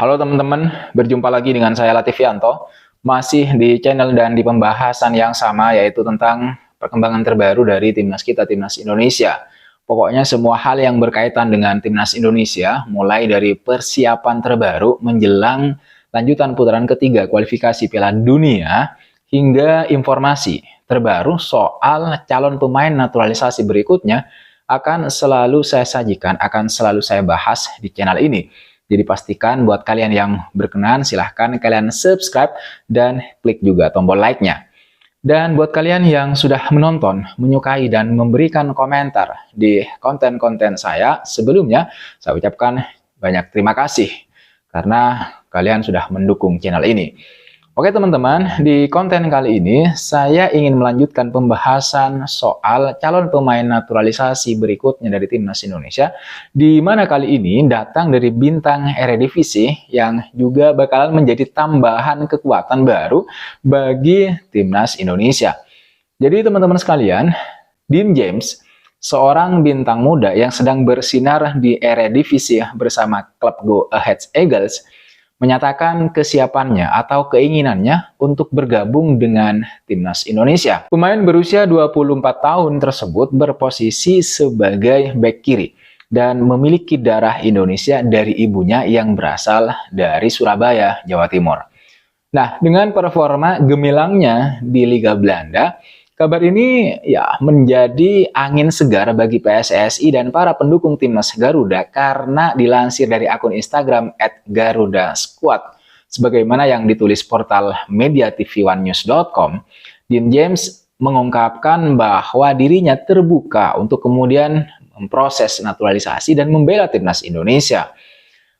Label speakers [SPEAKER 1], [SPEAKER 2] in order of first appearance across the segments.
[SPEAKER 1] Halo teman-teman, berjumpa lagi dengan saya Latifianto, masih di channel dan di pembahasan yang sama, yaitu tentang perkembangan terbaru dari timnas kita, timnas Indonesia. Pokoknya semua hal yang berkaitan dengan timnas Indonesia, mulai dari persiapan terbaru menjelang lanjutan putaran ketiga kualifikasi Piala Dunia, hingga informasi terbaru soal calon pemain naturalisasi berikutnya akan selalu saya sajikan, akan selalu saya bahas di channel ini. Jadi pastikan buat kalian yang berkenan, silahkan kalian subscribe dan klik juga tombol like-nya. Dan buat kalian yang sudah menonton, menyukai, dan memberikan komentar di konten-konten saya sebelumnya, saya ucapkan banyak terima kasih karena kalian sudah mendukung channel ini. Oke teman-teman, di konten kali ini saya ingin melanjutkan pembahasan soal calon pemain naturalisasi berikutnya dari timnas Indonesia, di mana kali ini datang dari bintang Eredivisie yang juga bakalan menjadi tambahan kekuatan baru bagi timnas Indonesia. Jadi teman-teman sekalian, Dean James, seorang bintang muda yang sedang bersinar di Eredivisie bersama klub Go Ahead Eagles, menyatakan kesiapannya atau keinginannya untuk bergabung dengan timnas Indonesia. Pemain berusia 24 tahun tersebut berposisi sebagai bek kiri dan memiliki darah Indonesia dari ibunya yang berasal dari Surabaya, Jawa Timur. Nah, dengan performa gemilangnya di Liga Belanda, kabar ini ya menjadi angin segar bagi PSSI dan para pendukung timnas Garuda karena dilansir dari akun Instagram @garudasquad. Sebagaimana yang ditulis portal mediatv1news.com, Dean James mengungkapkan bahwa dirinya terbuka untuk kemudian memproses naturalisasi dan membela timnas Indonesia.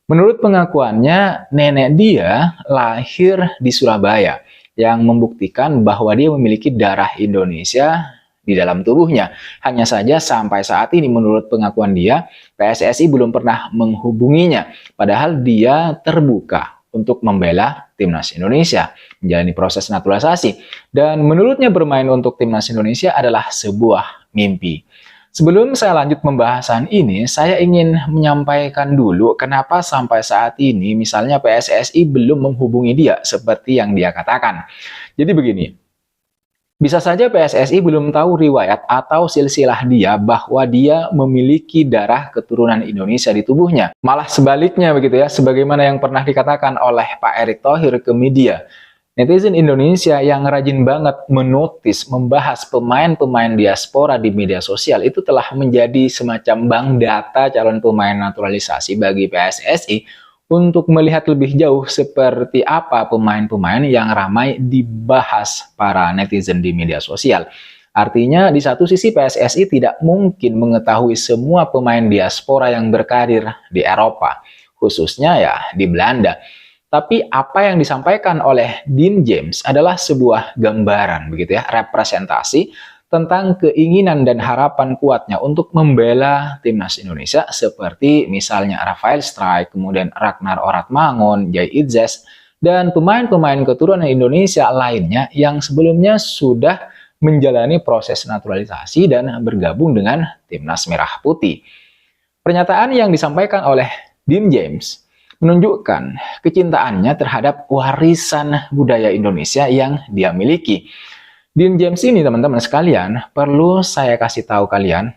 [SPEAKER 1] Menurut pengakuannya, nenek dia lahir di Surabaya, yang membuktikan bahwa dia memiliki darah Indonesia di dalam tubuhnya. Hanya saja sampai saat ini menurut pengakuan dia, PSSI belum pernah menghubunginya. Padahal dia terbuka untuk membela timnas Indonesia, menjalani proses naturalisasi. Dan menurutnya bermain untuk timnas Indonesia adalah sebuah mimpi. Sebelum saya lanjut pembahasan ini, saya ingin menyampaikan dulu kenapa sampai saat ini misalnya PSSI belum menghubungi dia seperti yang dia katakan. Jadi begini, bisa saja PSSI belum tahu riwayat atau silsilah dia bahwa dia memiliki darah keturunan Indonesia di tubuhnya. Malah sebaliknya begitu ya, sebagaimana yang pernah dikatakan oleh Pak Erick Thohir ke media. Netizen Indonesia yang rajin banget menotis, membahas pemain-pemain diaspora di media sosial itu telah menjadi semacam bank data calon pemain naturalisasi bagi PSSI untuk melihat lebih jauh seperti apa pemain-pemain yang ramai dibahas para netizen di media sosial. Artinya di satu sisi PSSI tidak mungkin mengetahui semua pemain diaspora yang berkarir di Eropa, khususnya ya di Belanda. Tapi apa yang disampaikan oleh Dean James adalah sebuah gambaran, begitu ya, representasi tentang keinginan dan harapan kuatnya untuk membela timnas Indonesia seperti misalnya Rafael Strijk, kemudian Ragnar Oratmangun, Jay Itzes, dan pemain-pemain keturunan Indonesia lainnya yang sebelumnya sudah menjalani proses naturalisasi dan bergabung dengan timnas Merah Putih. Pernyataan yang disampaikan oleh Dean James menunjukkan kecintaannya terhadap warisan budaya Indonesia yang dia miliki. Dean James ini teman-teman sekalian, perlu saya kasih tahu kalian,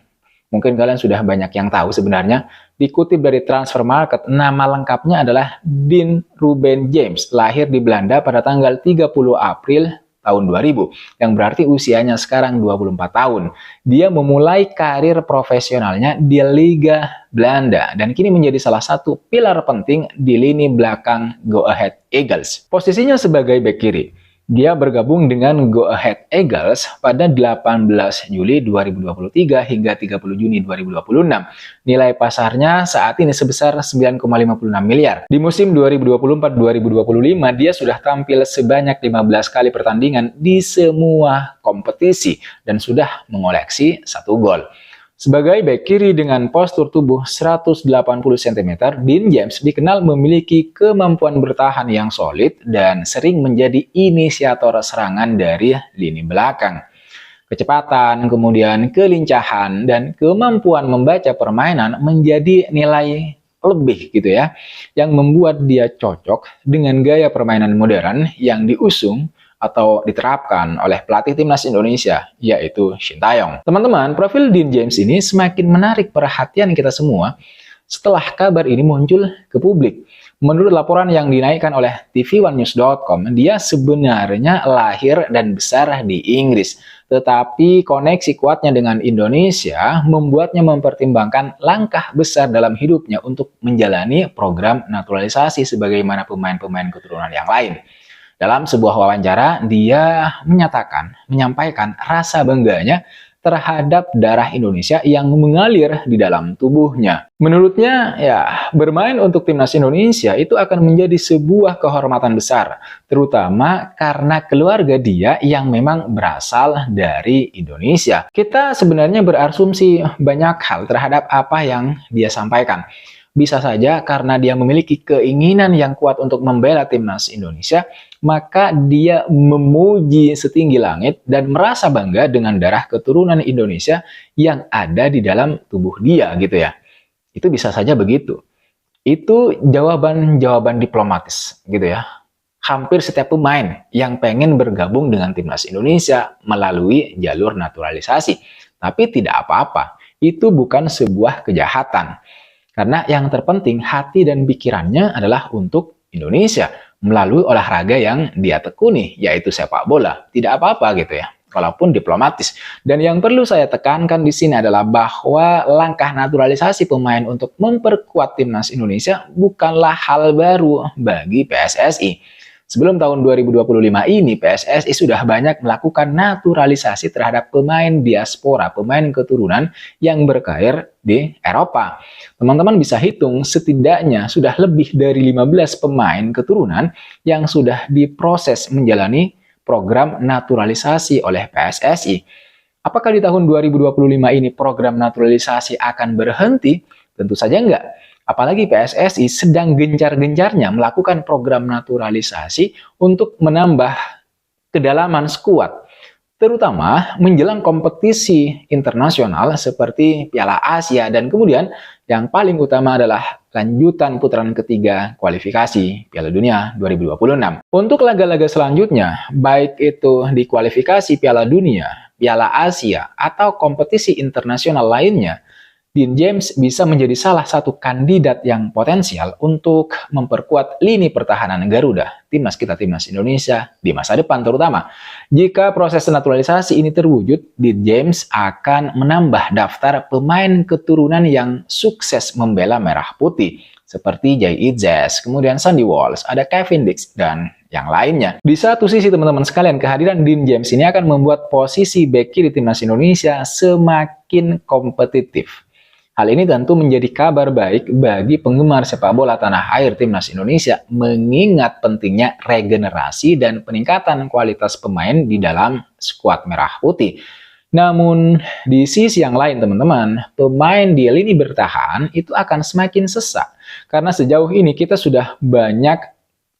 [SPEAKER 1] mungkin kalian sudah banyak yang tahu sebenarnya, dikutip dari Transfer Market, nama lengkapnya adalah Dean Ruben James, lahir di Belanda pada tanggal 30 April tahun 2000, yang berarti usianya sekarang 24 tahun. Dia memulai karir profesionalnya di Liga Belanda dan kini menjadi salah satu pilar penting di lini belakang Go Ahead Eagles. Posisinya sebagai bek kiri. Dia bergabung dengan Go Ahead Eagles pada 18 Juli 2023 hingga 30 Juni 2026. Nilai pasarnya saat ini sebesar 9,56 miliar. Di musim 2024-2025 dia sudah tampil sebanyak 15 kali pertandingan di semua kompetisi dan sudah mengoleksi 1 gol. Sebagai bek kiri dengan postur tubuh 180 cm, Dean James dikenal memiliki kemampuan bertahan yang solid dan sering menjadi inisiator serangan dari lini belakang. Kecepatan, kemudian kelincahan, dan kemampuan membaca permainan menjadi nilai lebih gitu ya, yang membuat dia cocok dengan gaya permainan modern yang diusung atau diterapkan oleh pelatih timnas Indonesia, yaitu Shin Tae-yong. Teman-teman, profil Dean James ini semakin menarik perhatian kita semua setelah kabar ini muncul ke publik. Menurut laporan yang dinaikkan oleh tv1news.com, dia sebenarnya lahir dan besar di Inggris. Tetapi koneksi kuatnya dengan Indonesia membuatnya mempertimbangkan langkah besar dalam hidupnya untuk menjalani program naturalisasi sebagaimana pemain-pemain keturunan yang lain. Dalam sebuah wawancara, dia menyampaikan rasa bangganya terhadap darah Indonesia yang mengalir di dalam tubuhnya. Menurutnya, ya, bermain untuk timnas Indonesia itu akan menjadi sebuah kehormatan besar, terutama karena keluarga dia yang memang berasal dari Indonesia. Kita sebenarnya berasumsi banyak hal terhadap apa yang dia sampaikan. Bisa saja karena dia memiliki keinginan yang kuat untuk membela timnas Indonesia, maka dia memuji setinggi langit dan merasa bangga dengan darah keturunan Indonesia yang ada di dalam tubuh dia gitu ya. Itu bisa saja begitu. Itu jawaban diplomatis gitu ya. Hampir setiap pemain yang pengen bergabung dengan timnas Indonesia melalui jalur naturalisasi. Tapi tidak apa-apa. Itu bukan sebuah kejahatan. Karena yang terpenting hati dan pikirannya adalah untuk Indonesia melalui olahraga yang dia tekuni, yaitu sepak bola. Tidak apa-apa gitu ya, walaupun diplomatis. Dan yang perlu saya tekankan di sini adalah bahwa langkah naturalisasi pemain untuk memperkuat timnas Indonesia bukanlah hal baru bagi PSSI. Sebelum tahun 2025 ini, PSSI sudah banyak melakukan naturalisasi terhadap pemain diaspora, pemain keturunan yang berkarir di Eropa. Teman-teman bisa hitung setidaknya sudah lebih dari 15 pemain keturunan yang sudah diproses menjalani program naturalisasi oleh PSSI. Apakah di tahun 2025 ini program naturalisasi akan berhenti? Tentu saja enggak. Apalagi PSSI sedang gencar-gencarnya melakukan program naturalisasi untuk menambah kedalaman skuad, terutama menjelang kompetisi internasional seperti Piala Asia dan kemudian yang paling utama adalah lanjutan putaran ketiga kualifikasi Piala Dunia 2026. Untuk laga-laga selanjutnya, baik itu di kualifikasi Piala Dunia, Piala Asia, atau kompetisi internasional lainnya, Dean James bisa menjadi salah satu kandidat yang potensial untuk memperkuat lini pertahanan Garuda, timnas kita, timnas Indonesia, di masa depan terutama. Jika proses naturalisasi ini terwujud, Dean James akan menambah daftar pemain keturunan yang sukses membela merah putih, seperti Jay Itzes, kemudian Sandy Walsh, ada Kevin Dix, dan yang lainnya. Di satu sisi teman-teman sekalian, kehadiran Dean James ini akan membuat posisi bek kiri timnas Indonesia semakin kompetitif. Hal ini tentu menjadi kabar baik bagi penggemar sepak bola tanah air timnas Indonesia, mengingat pentingnya regenerasi dan peningkatan kualitas pemain di dalam skuad merah putih. Namun di sisi yang lain teman-teman, pemain di lini bertahan itu akan semakin sesak. Karena sejauh ini kita sudah banyak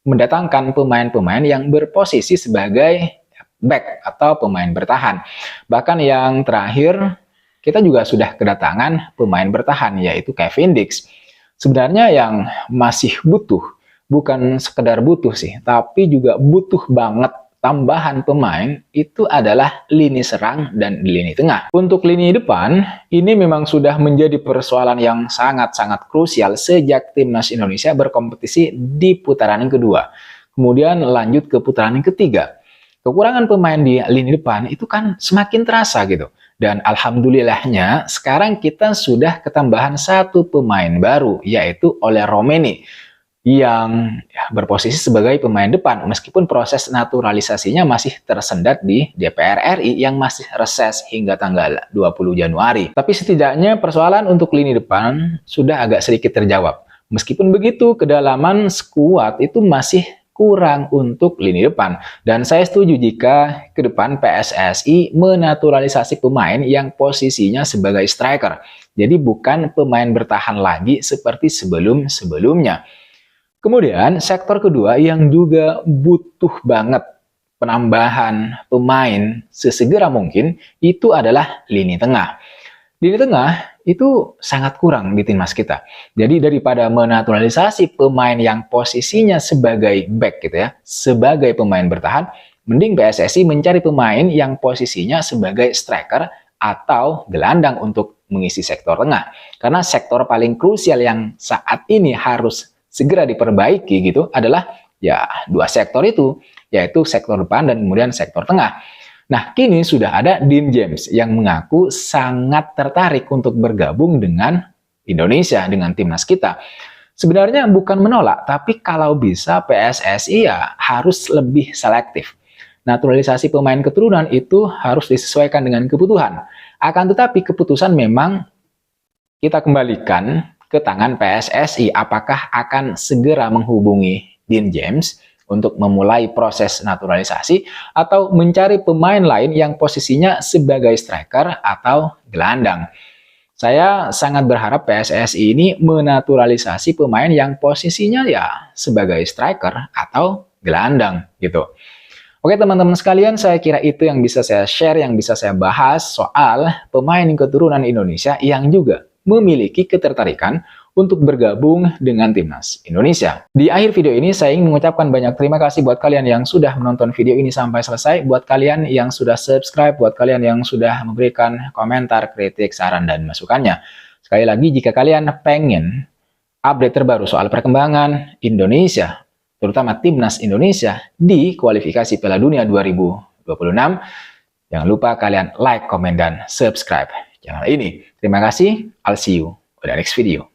[SPEAKER 1] mendatangkan pemain-pemain yang berposisi sebagai back atau pemain bertahan. Bahkan yang terakhir, kita juga sudah kedatangan pemain bertahan, yaitu Kevin Dix. Sebenarnya yang masih butuh, bukan sekedar butuh sih, tapi juga butuh banget tambahan pemain, itu adalah lini serang dan lini tengah. Untuk lini depan, ini memang sudah menjadi persoalan yang sangat-sangat krusial sejak timnas Indonesia berkompetisi di putaran kedua. Kemudian lanjut ke putaran ketiga. Kekurangan pemain di lini depan itu kan semakin terasa gitu. Dan alhamdulillahnya sekarang kita sudah ketambahan satu pemain baru, yaitu Ole Romeni, yang berposisi sebagai pemain depan meskipun proses naturalisasinya masih tersendat di DPR RI yang masih reses hingga tanggal 20 Januari. Tapi setidaknya persoalan untuk lini depan sudah agak sedikit terjawab. Meskipun begitu, kedalaman skuad itu masih kurang untuk lini depan. Dan saya setuju jika ke depan PSSI menaturalisasi pemain yang posisinya sebagai striker. Jadi bukan pemain bertahan lagi seperti sebelum-sebelumnya. Kemudian sektor kedua yang juga butuh banget penambahan pemain sesegera mungkin itu adalah lini tengah. Lini tengah itu sangat kurang di timnas kita. Jadi daripada menaturalisasi pemain yang posisinya sebagai back gitu ya, sebagai pemain bertahan, mending PSSI mencari pemain yang posisinya sebagai striker atau gelandang untuk mengisi sektor tengah. Karena sektor paling krusial yang saat ini harus segera diperbaiki gitu adalah ya dua sektor itu, yaitu sektor depan dan kemudian sektor tengah. Nah, kini sudah ada Dean James yang mengaku sangat tertarik untuk bergabung dengan Indonesia, dengan timnas kita. Sebenarnya bukan menolak, tapi kalau bisa PSSI ya harus lebih selektif. Naturalisasi pemain keturunan itu harus disesuaikan dengan kebutuhan. Akan tetapi keputusan memang kita kembalikan ke tangan PSSI. Apakah akan segera menghubungi Dean James untuk memulai proses naturalisasi atau mencari pemain lain yang posisinya sebagai striker atau gelandang. Saya sangat berharap PSSI ini menaturalisasi pemain yang posisinya ya sebagai striker atau gelandang gitu. Oke teman-teman sekalian, saya kira itu yang bisa saya share, yang bisa saya bahas soal pemain keturunan Indonesia yang juga memiliki ketertarikan untuk bergabung dengan timnas Indonesia. Di akhir video ini saya ingin mengucapkan banyak terima kasih buat kalian yang sudah menonton video ini sampai selesai, buat kalian yang sudah subscribe, buat kalian yang sudah memberikan komentar, kritik, saran, dan masukannya. Sekali lagi, jika kalian pengen update terbaru soal perkembangan Indonesia, terutama timnas Indonesia di kualifikasi Piala Dunia 2026, jangan lupa kalian like, komen, dan subscribe channel ini. Terima kasih, I'll see you on the next video.